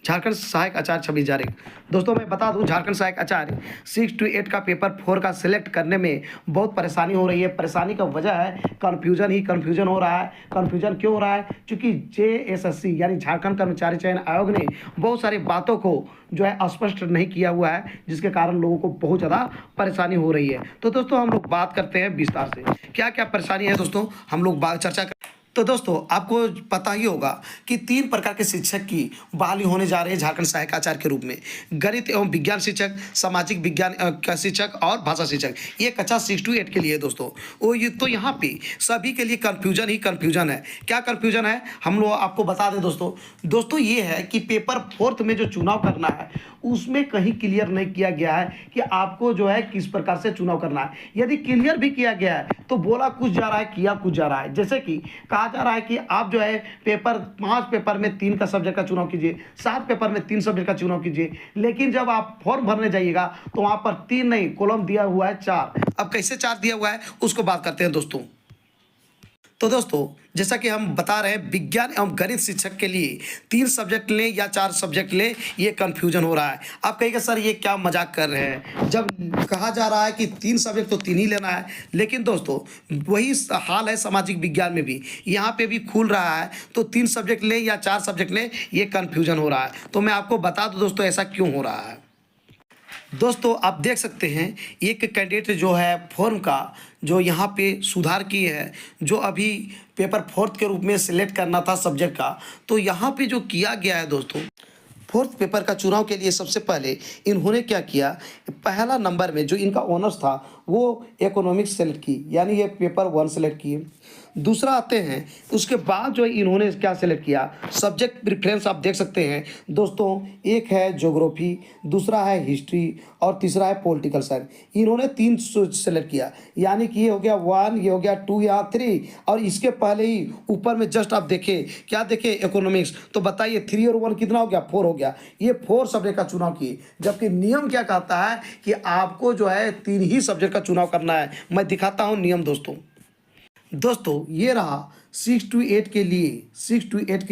झारखंड सहायक आचार्य 26 जारी। दोस्तों मैं बता दूं, झारखंड सहायक आचार्य 6 to 8 का पेपर 4 का सिलेक्ट करने में बहुत परेशानी हो रही है। परेशानी का वजह है कन्फ्यूजन हो रहा है। कन्फ्यूजन क्यों हो रहा है? क्योंकि जेएसएससी यानी झारखंड कर्मचारी चयन आयोग ने बहुत सारी बातों को जो है स्पष्ट नहीं किया हुआ है, जिसके कारण लोगों को बहुत ज़्यादा परेशानी हो रही है। तो दोस्तों हम लोग बात करते हैं विस्तार से क्या क्या परेशानी है। दोस्तों हम लोग चर्चा तो दोस्तों आपको पता ही होगा कि 3 प्रकार के शिक्षक की बहाली होने जा रही है झारखंड सहायक आचार्य के रूप में। गणित एवं विज्ञान शिक्षक, सामाजिक विज्ञान का शिक्षक और भाषा शिक्षक। ये कक्षा 6 to 8 के लिए है दोस्तों। वो ये तो यहाँ पे सभी के लिए कन्फ्यूजन ही कन्फ्यूजन है। क्या कन्फ्यूजन है हम लोग आपको बता दें दोस्तों ये है कि पेपर 4 में जो चुनाव करना है उसमें कहीं क्लियर नहीं किया गया है कि आपको जो है किस प्रकार से चुनाव करना है। यदि क्लियर भी किया गया है तो बोला कुछ जा रहा है, किया कुछ जा रहा है। जैसे कि कहा जा रहा है कि आप जो है 5 पेपर में 3 का सब्जेक्ट का चुनाव कीजिए, 7 पेपर में 3 सब्जेक्ट का चुनाव कीजिए, लेकिन जब आप फॉर्म भरने जाइएगा तो वहां पर 3 नहीं, कॉलम दिया हुआ है 4। अब कैसे 4 दिया हुआ है उसको बात करते हैं दोस्तों। तो दोस्तों जैसा कि हम बता रहे हैं, विज्ञान एवं गणित शिक्षक के लिए 3 सब्जेक्ट लें या 4 सब्जेक्ट लें, ये कन्फ्यूजन हो रहा है। आप कहेंगे सर ये क्या मजाक कर रहे हैं, जब कहा जा रहा है कि 3 सब्जेक्ट तो 3 ही लेना है। लेकिन दोस्तों वही हाल है सामाजिक विज्ञान में भी, यहाँ पे भी खुल रहा है तो 3 सब्जेक्ट लें या 4 सब्जेक्ट लें, ये कन्फ्यूजन हो रहा है। तो मैं आपको बता दूँ दोस्तों ऐसा क्यों हो रहा है। दोस्तों आप देख सकते हैं एक कैंडिडेट जो है फॉर्म का जो यहाँ पे सुधार किए है, जो अभी पेपर 4 के रूप में सिलेक्ट करना था सब्जेक्ट का, तो यहाँ पे जो किया गया है दोस्तों 4th पेपर का चुनाव के लिए सबसे पहले इन्होंने क्या किया, पहला नंबर में जो इनका ऑनर्स था वो इकोनॉमिक्स सेलेक्ट की, यानी ये पेपर 1 सेलेक्ट किए। दूसरा आते हैं उसके बाद जो इन्होंने क्या सेलेक्ट किया, सब्जेक्ट प्रेफरेंस आप देख सकते हैं दोस्तों, एक है ज्योग्राफी, दूसरा है हिस्ट्री और तीसरा है पॉलिटिकल साइंस। इन्होंने 3 सेलेक्ट किया, यानी कि ये हो गया 1, ये हो गया 2, यहाँ 3, और इसके पहले ही ऊपर में जस्ट आप देखें, क्या देखें, इकोनॉमिक्स। तो बताइए 3 और 1 कितना हो गया, 4 हो गया। ये 4 सब्जेक्ट का चुनाव किए, जबकि नियम क्या कहता है कि आपको जो है 3 ही सब्जेक्ट का चुनाव करना है। मैं दिखाता हूँ नियम दोस्तों ये रहा 6 to 8 के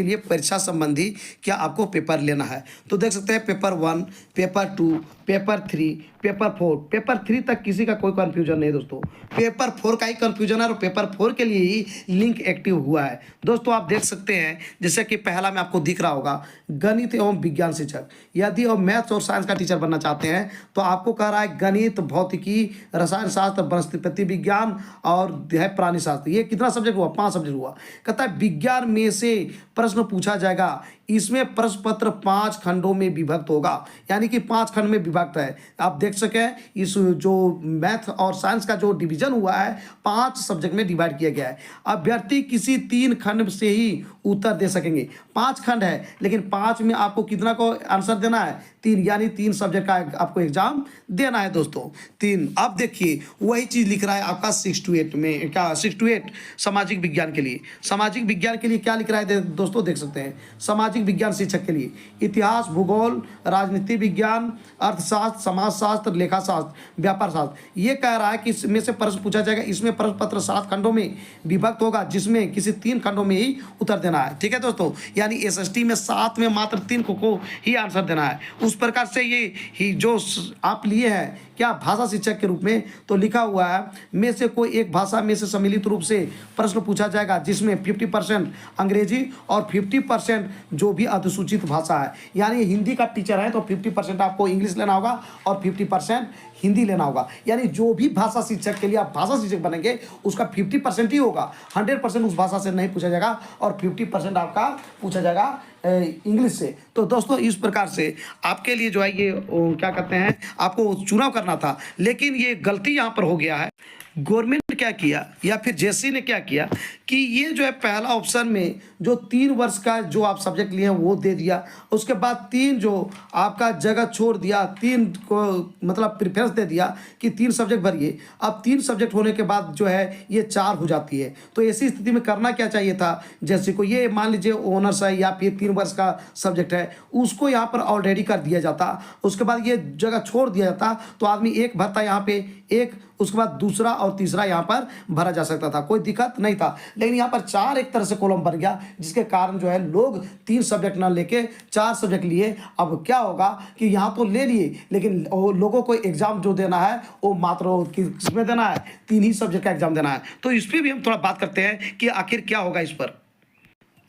लिए परीक्षा संबंधी क्या आपको पेपर लेना है। तो देख सकते हैं paper 1, paper 2, paper 3, paper 4। Paper 3 तक किसी का कोई कन्फ्यूजन नहीं दोस्तों, पेपर 4 का ही कन्फ्यूजन है और पेपर 4 के लिए ही लिंक एक्टिव हुआ है। दोस्तों आप देख सकते हैं जैसे कि पहला में आपको दिख रहा होगा गणित एवं विज्ञान शिक्षक। यदि आप मैथ्स और साइंस का टीचर बनना चाहते हैं तो आपको कह रहा है गणित, भौतिकी, रसायन शास्त्र, वनस्पति विज्ञान और है प्राणी शास्त्र। ये कितना सब्जेक्ट हुआ, 5 सब्जेक्ट हुआ। कहता है विज्ञान में से प्रश्न पूछा जाएगा, इसमें प्रश्न पत्र 5 खंडों में विभक्त होगा, यानी कि 5 खंड में विभक्त है। आप देख सके इस जो मैथ और साइंस का जो डिवीजन हुआ है 5 सब्जेक्ट में डिवाइड किया गया है। अभ्यर्थी किसी 3 खंड से ही उत्तर दे सकेंगे। 5 खंड है लेकिन 5 में आपको कितना को आंसर देना है, 3, यानी 3 सब्जेक्ट का आपको एग्जाम देना है दोस्तों, 3। अब देखिए वही चीज लिख रहा है आपका 6 to 8 में, क्या 6 to 8 सामाजिक विज्ञान के लिए। सामाजिक विज्ञान के लिए क्या लिख रहा है दोस्तों, देख सकते हैं सामाजिक विज्ञान शिक्षक के लिए इतिहास, भूगोल, राजनीति विज्ञान, अर्थशास्त्र, समाजशास्त्र, लेखा शास्त्र, व्यापार शास्त्र। ये कह रहा है कि इसमें से प्रश्न पूछा जाएगा, इसमें प्रश्न पत्र 7 खंडों में विभक्त होगा, जिसमें किसी 3 खंडों में ही उत्तर देना है। ठीक है दोस्तों, यानी एसएसटी में 7 में मात्र 3 को ही आंसर देना है। उस प्रकार से ये ही जो आप लिए हैं क्या भाषा शिक्षक के रूप में, तो लिखा हुआ है में से कोई एक भाषा में से सम्मिलित रूप से प्रश्न पूछा जाएगा, जिसमें 50% अंग्रेजी और 50% जो भी अधिसूचित भाषा है। यानी हिंदी का टीचर है तो 50% आपको इंग्लिश लेना होगा और 50% हिंदी लेना होगा। यानी जो भी भाषा शिक्षक के लिए आप भाषा शिक्षक बनेंगे उसका 50% ही होगा, 100% उस भाषा से नहीं पूछा जाएगा और 50% आपका पूछा जाएगा इंग्लिश से। तो दोस्तों इस प्रकार से आपके लिए जो है ये क्या कहते हैं, आपको चुनाव करना था, लेकिन ये गलती यहाँ पर हो गया है। गवर्नमेंट क्या किया या फिर जेसी ने क्या किया कि ये जो है पहला ऑप्शन में जो 3 वर्ष का जो आप सब्जेक्ट लिए हैं वो दे दिया, उसके बाद 3 जो आपका जगह छोड़ दिया, 3 को मतलब प्रेफरेंस दे दिया कि 3 सब्जेक्ट भरिए। अब 3 सब्जेक्ट होने के बाद जो है ये 4 हो जाती है। तो ऐसी स्थिति में करना क्या चाहिए था, जैसे को ये मान लीजिए ऑनर्स है या फिर 3 वर्ष का सब्जेक्ट है, उसको यहाँ पर ऑलरेडी कर दिया जाता, उसके बाद ये जगह छोड़ दिया जाता तो आदमी एक भरता यहाँ पे एक, उसके बाद दूसरा और तीसरा यहाँ पर भरा जा सकता था, कोई दिक्कत नहीं था। लेकिन यहाँ पर 4 एक तरह से कॉलम बन गया, जिसके कारण जो है लोग 3 सब्जेक्ट ना लेके 4 सब्जेक्ट लिए। अब क्या होगा कि यहाँ तो ले लिए, लेकिन लोगों को एग्जाम जो देना है वो मात्र किसमें देना है, 3 ही सब्जेक्ट का एग्जाम देना है। तो इस पर भी हम थोड़ा बात करते हैं कि आखिर क्या होगा इस पर।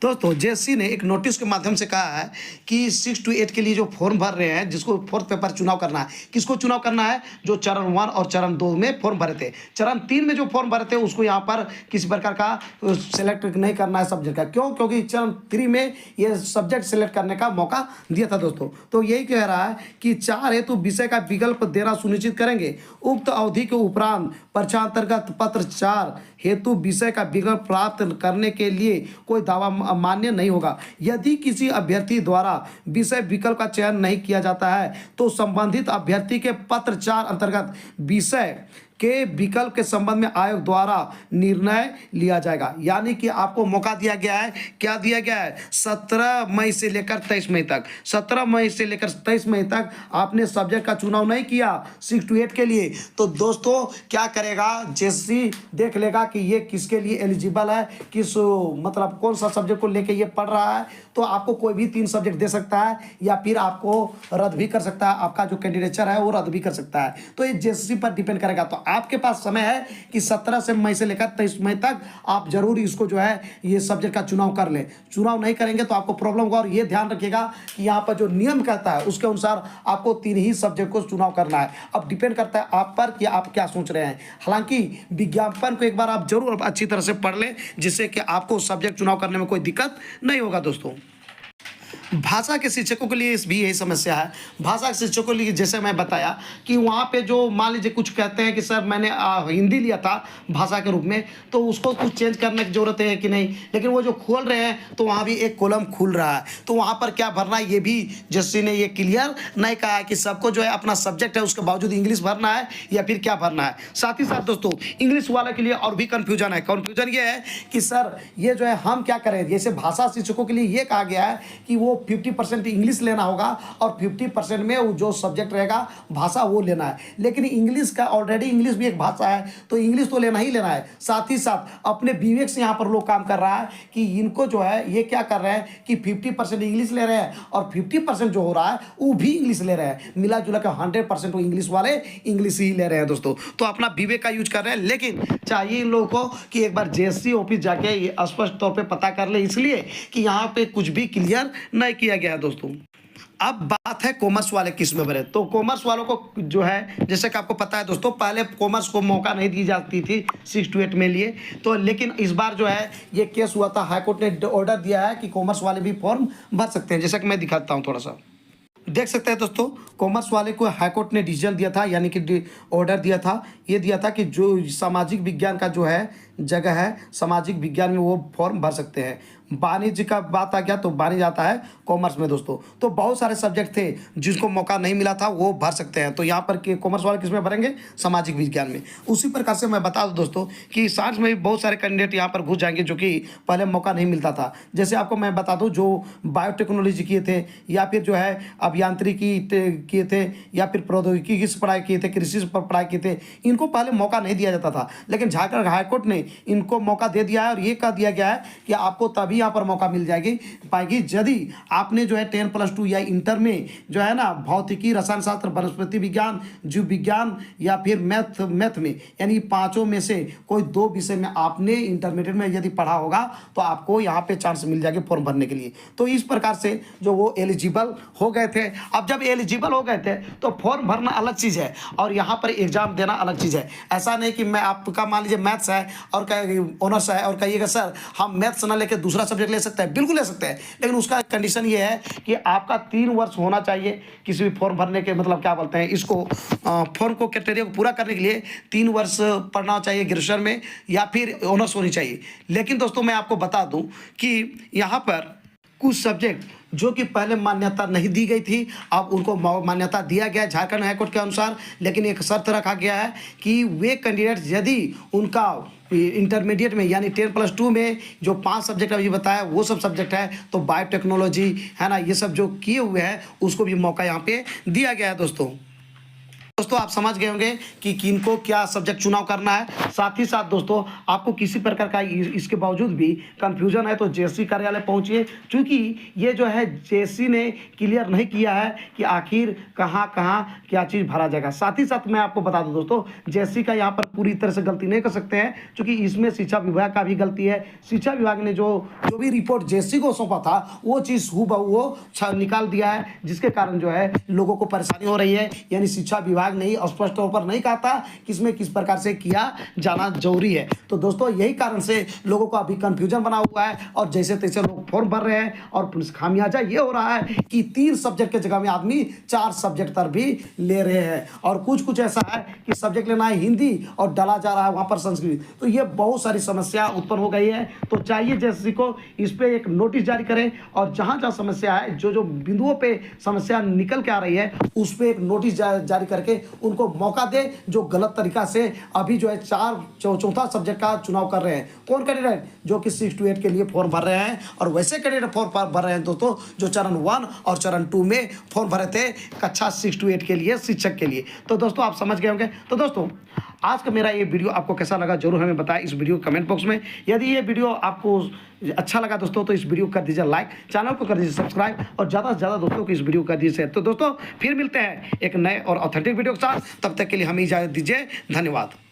दोस्तों जेएससी ने एक नोटिस के माध्यम से कहा है कि 6 to 8 के लिए जो फॉर्म भर रहे हैं, जिसको फोर्थ पेपर चुनाव करना है, किसको चुनाव करना है, जो चरण 1 और चरण 2 में फॉर्म भरे थे। चरण 3 में जो फॉर्म भरे थे उसको यहाँ पर किसी प्रकार का सिलेक्ट नहीं करना है सब्जेक्ट का। क्यों? क्योंकि चरण 3 में ये सब्जेक्ट सिलेक्ट करने का मौका दिया था दोस्तों। तो यही कह रहा है कि 4 हेतु विषय का विकल्प देना सुनिश्चित करेंगे। उक्त अवधि के उपरांत परीक्षा अंतर्गत पत्र 4 हेतु विषय का विकल्प प्राप्त करने के लिए कोई दावा मान्य नहीं होगा। यदि किसी अभ्यर्थी द्वारा विषय विकल्प का चयन नहीं किया जाता है तो संबंधित अभ्यर्थी के पत्र 4 अंतर्गत विषय के विकल्प के संबंध में आयोग द्वारा निर्णय लिया जाएगा। यानी कि आपको मौका दिया गया है, क्या दिया गया है, 17 मई से लेकर 23 मई तक, 17 मई से लेकर 23 मई तक आपने सब्जेक्ट का चुनाव नहीं किया 6 to 8 के लिए, तो दोस्तों क्या करेगा, जेएससी देख लेगा कि ये किसके लिए एलिजिबल है, किस मतलब कौन सा सब्जेक्ट को लेके ये पढ़ रहा है। तो आपको कोई भी 3 सब्जेक्ट दे सकता है या फिर आपको रद्द भी कर सकता है, आपका जो कैंडिडेचर है वो रद्द भी कर सकता है। तो ये जेएससी पर डिपेंड करेगा। तो आपके पास समय है कि 17 मई से लेकर 23 मई तक आप जरूर इसको जो है ये सब्जेक्ट का चुनाव कर लें। चुनाव नहीं करेंगे तो आपको प्रॉब्लम होगा। और ये ध्यान रखिएगा कि यहाँ पर जो नियम कहता है उसके अनुसार आपको 3 ही सब्जेक्ट को चुनाव करना है। अब डिपेंड करता है आप पर कि आप क्या सोच रहे हैं। हालांकि विज्ञापन को एक बार आप जरूर अच्छी तरह से पढ़ लें, जिससे कि आपको सब्जेक्ट चुनाव करने में कोई दिक्कत नहीं होगा दोस्तों। भाषा के शिक्षकों के लिए भी यही समस्या है। भाषा के शिक्षकों के लिए जैसे मैं बताया कि वहाँ पे जो मान लीजिए कुछ कहते हैं कि सर मैंने हिंदी लिया था भाषा के रूप में, तो उसको कुछ चेंज करने की ज़रूरत है कि नहीं। लेकिन वो जो खोल रहे हैं तो वहाँ भी एक कॉलम खुल रहा है, तो वहाँ पर क्या भरना है ये भी जेएससी ने ये क्लियर नहीं कहा है कि सबको जो है अपना सब्जेक्ट है उसके बावजूद इंग्लिश भरना है या फिर क्या भरना है। साथ ही साथ दोस्तों इंग्लिश वाले के लिए और भी कन्फ्यूजन है। कन्फ्यूजन ये है कि सर ये जो है हम क्या करें। जैसे भाषा शिक्षकों के लिए ये कहा गया है कि वो 50% इंग्लिश लेना होगा और 50% में वो जो सब्जेक्ट रहेगा भाषा वो लेना है। लेकिन इंग्लिश का ऑलरेडी इंग्लिश भी एक भाषा है, तो इंग्लिश तो लेना ही लेना है। साथ ही साथ अपने विवेक से यहाँ पर लोग काम कर रहा है कि इनको जो है ये क्या कर रहे हैं कि 50% इंग्लिश ले रहे हैं और 50% जो हो रहा है वो भी इंग्लिश ले रहे हैं। मिला जुला के 100% वो इंग्लिश वाले इंग्लिश ही ले रहे हैं दोस्तों। तो अपना विवेक का यूज कर रहे हैं। लेकिन चाहिए इन लोगों को कि एक बार जेएससी ऑफिस जाके ये स्पष्ट तौर पे पता कर ले, इसलिए कि यहाँ पे कुछ भी क्लियर नहीं किया गया है दोस्तों। अब बात है कॉमर्स वाले किस में भरे। तो कॉमर्स वालों को जो है जैसे कि आपको पता है दोस्तों, पहले कॉमर्स को मौका नहीं दी जाती थी 6 to 8 में लिए, तो लेकिन इस बार जो है ये केस हुआ था, हाईकोर्ट ने ऑर्डर दिया है कि कॉमर्स वाले भी फॉर्म भर सकते हैं। जैसा कि मैं दिखाता हूँ, थोड़ा सा देख सकते हैं दोस्तों, कॉमर्स वाले को हाईकोर्ट ने डिसीजन दिया था, यानी कि ऑर्डर दिया था। ये दिया था कि जो सामाजिक विज्ञान का जो है जगह है, सामाजिक विज्ञान में वो फॉर्म भर सकते हैं। वाणिज्य का बात आ गया तो वाणिज्य आता है कॉमर्स में दोस्तों। तो बहुत सारे सब्जेक्ट थे जिनको मौका नहीं मिला था, वो भर सकते हैं। तो यहाँ पर कॉमर्स वाले किस में भरेंगे, सामाजिक विज्ञान में। उसी प्रकार से मैं बता दूँ दोस्तों कि साइंस में भी बहुत सारे कैंडिडेट यहाँ पर घुस जाएंगे जो कि पहले मौका नहीं मिलता था। जैसे आपको मैं बता दूँ, जो बायोटेक्नोलॉजी किए थे या फिर जो है अभियांत्रिकी किए थे या फिर प्रौद्योगिकी की पढ़ाई किए थे, कृषि पर पढ़ाई किए थे, इनको पहले मौका नहीं दिया जाता था। लेकिन झारखंड हाईकोर्ट ने इनको मौका दे दिया है और ये कह दिया गया है कि आपको तभी यहाँ पर मौका मिल पाएगी यदि आपने जो है 10+2 या इंटर में जो है ना भौतिकी, रसायन शास्त्र, वनस्पति विज्ञान, जीव विज्ञान या फिर मैथ में, यानी 5 में से कोई 2 विषय में आपने इंटरमीडिएट में यदि पढ़ा होगा तो आपको यहाँ पे चांस मिल जाएगी फॉर्म भरने के लिए। तो इस प्रकार से जो वो एलिजिबल हो गए थे। अब जब एलिजिबल हो गए थे तो फॉर्म भरना अलग चीज़ है और यहाँ पर एग्जाम देना अलग चीज़ है। ऐसा नहीं कि मैं आपका मान लीजिए मैथ्स है और ऑनर्स है और कहिएगा सर हम मैथ्स ना लेकर दूसरा सब्जेक्ट ले सकते हैं, बिल्कुल ले सकते हैं। लेकिन उसका कंडीशन ये है कि आपका 3 वर्ष होना चाहिए किसी भी फॉर्म भरने के, मतलब क्या बोलते हैं इसको, फॉर्म को क्राइटेरिया को पूरा करने के लिए 3 वर्ष पढ़ना चाहिए ग्रेजुएशन में या फिर ऑनर्स होनी चाहिए। लेकिन दोस्तों मैं आपको बता दूं कि यहाँ पर कुछ सब्जेक्ट जो कि पहले मान्यता नहीं दी गई थी, अब उनको मान्यता दिया गया है झारखंड हाईकोर्ट के अनुसार। लेकिन एक शर्त रखा गया है कि वे कैंडिडेट यदि उनका इंटरमीडिएट में यानी 10+2 में जो 5 सब्जेक्ट अभी बताया वो सब सब्जेक्ट है, तो बायोटेक्नोलॉजी है ना, ये सब जो किए हुए हैं उसको भी मौका यहाँ पे दिया गया है दोस्तों। दोस्तों आप समझ गए होंगे कि किनको क्या सब्जेक्ट चुनाव करना है। साथ ही साथ दोस्तों आपको किसी प्रकार का इसके बावजूद भी कंफ्यूजन है तो जेसी कार्यालय पहुंचिए, क्योंकि ये जो है जेसी ने क्लियर नहीं किया है कि आखिर कहां कहां क्या चीज़ भरा जाएगा। साथ ही साथ मैं आपको बता दूं दोस्तों, जेसी का यहाँ पर पूरी तरह से गलती नहीं कर सकते हैं, क्योंकि इसमें शिक्षा विभाग का भी गलती है। शिक्षा विभाग ने जो भी रिपोर्ट जेसी को सौंपा था वो चीज़ हूबहू वो निकाल दिया है, जिसके कारण जो है लोगों को परेशानी हो रही है। यानी शिक्षा विभाग ने स्पष्ट तौर पर नहीं कहा था कि इसमें किस प्रकार से किया जाना जरूरी है। तो दोस्तों यही कारण से लोगों को अभी कंफ्यूजन बना हुआ है और जैसे तैसे लोग फॉर्म भर रहे हैं। और खामियाजा ये हो रहा है कि 3 सब्जेक्ट के जगह में आदमी 4 सब्जेक्ट पर भी ले रहे हैं, और कुछ ऐसा है कि सब्जेक्ट लेना है हिंदी और डाला जा रहा है वहां पर संस्कृत। तो ये बहुत सारी समस्या उत्पन्न हो गई है। तो चाहिए जैसे को इस पर एक नोटिस जारी करें, और जहां जहां समस्या है, जो बिंदुओं पे समस्या निकल के आ रही है, उस पर एक नोटिस जारी करके उनको मौका दे, जो गलत तरीका से अभी जो है चौथा सब्जेक्ट का चुनाव कर रहे हैं। कौन कैंडिडेट? जो कि 6 to 8 के लिए फॉर्म भर रहे हैं, और वैसे कैंडिडेट फॉर्म भर रहे हैं दोस्तों जो चरण 1 और चरण 2 में फॉर्म भरे थे कक्षा 6 to 8 के लिए, शिक्षक के लिए। तो दोस्तों आप समझ गए होंगे। तो दोस्तों आज का मेरा ये वीडियो आपको कैसा लगा जरूर हमें बताएं इस वीडियो कमेंट बॉक्स में। यदि ये वीडियो आपको अच्छा लगा दोस्तों तो इस वीडियो को कर दीजिए लाइक, चैनल को कर दीजिए सब्सक्राइब, और ज़्यादा से ज़्यादा दोस्तों को इस वीडियो को कर दीजिए शेयर। तो दोस्तों फिर मिलते हैं एक नए और ऑथेंटिक वीडियो के साथ, तब तक के लिए हमें इजाज़त दीजिए। धन्यवाद।